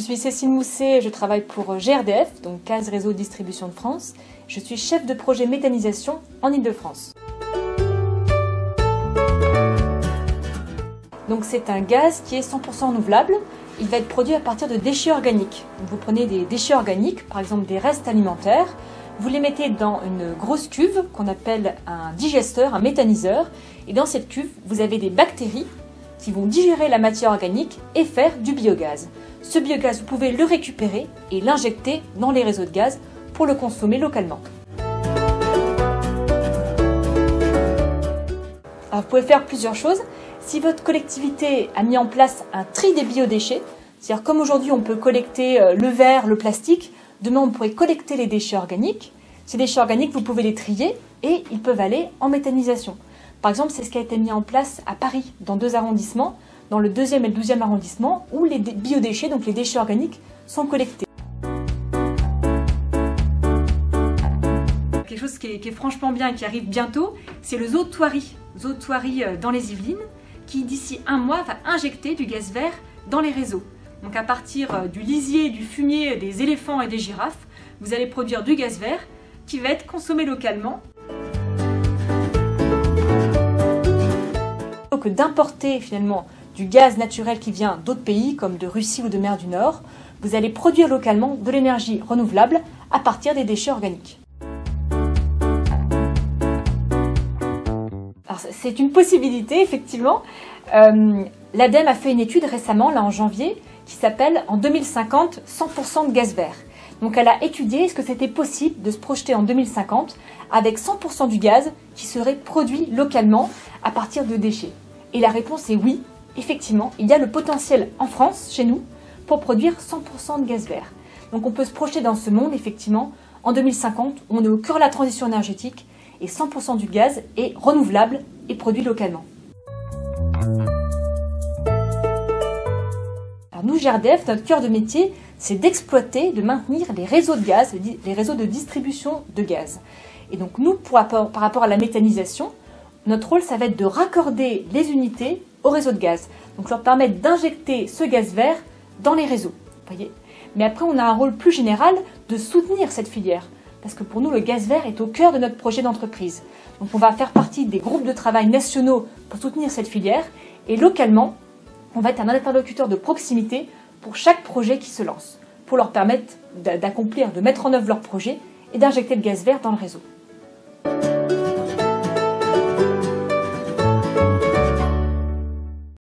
suis Cécile Mousset, je travaille pour GRDF, donc Gaz Réseau Distribution de France. Je suis chef de projet méthanisation en Île-de-France. Donc c'est un gaz qui est 100% renouvelable. Il va être produit à partir de déchets organiques. Donc vous prenez des déchets organiques, par exemple des restes alimentaires, vous les mettez dans une grosse cuve qu'on appelle un digesteur, un méthaniseur. Et dans cette cuve, vous avez des bactéries qui vont digérer la matière organique et faire du biogaz. Ce biogaz, vous pouvez le récupérer et l'injecter dans les réseaux de gaz pour le consommer localement. Alors, vous pouvez faire plusieurs choses. Si votre collectivité a mis en place un tri des biodéchets, c'est-à-dire comme aujourd'hui on peut collecter le verre, le plastique, demain on pourrait collecter les déchets organiques. Ces déchets organiques, vous pouvez les trier et ils peuvent aller en méthanisation. Par exemple, c'est ce qui a été mis en place à Paris, dans 2 arrondissements, dans le 2e et le 12e arrondissement, où les biodéchets, donc les déchets organiques, sont collectés. Quelque chose qui est franchement bien et qui arrive bientôt, c'est le Zoo Thoiry dans les Yvelines, qui d'ici 1 mois va injecter du gaz vert dans les réseaux. Donc à partir du lisier, du fumier des éléphants et des girafes, vous allez produire du gaz vert qui va être consommé localement. Que d'importer finalement du gaz naturel qui vient d'autres pays comme de Russie ou de mer du Nord, vous allez produire localement de l'énergie renouvelable à partir des déchets organiques. Alors c'est une possibilité effectivement. L'ADEME a fait une étude récemment, là en janvier, qui s'appelle en 2050 100% de gaz vert. Donc elle a étudié est-ce que c'était possible de se projeter en 2050 avec 100% du gaz qui serait produit localement à partir de déchets. Et la réponse est oui, effectivement, il y a le potentiel en France, chez nous, pour produire 100% de gaz vert. Donc on peut se projeter dans ce monde, effectivement, en 2050, où on est au cœur de la transition énergétique et 100% du gaz est renouvelable et produit localement. Alors nous, GRDF, notre cœur de métier, c'est d'exploiter, de maintenir les réseaux de gaz, les réseaux de distribution de gaz. Et donc nous, par rapport à la méthanisation, notre rôle, ça va être de raccorder les unités au réseau de gaz. Donc leur permettre d'injecter ce gaz vert dans les réseaux. Voyez. Mais après, on a un rôle plus général de soutenir cette filière. Parce que pour nous, le gaz vert est au cœur de notre projet d'entreprise. Donc on va faire partie des groupes de travail nationaux pour soutenir cette filière. Et localement, on va être un interlocuteur de proximité pour chaque projet qui se lance. Pour leur permettre d'accomplir, de mettre en œuvre leur projet et d'injecter le gaz vert dans le réseau.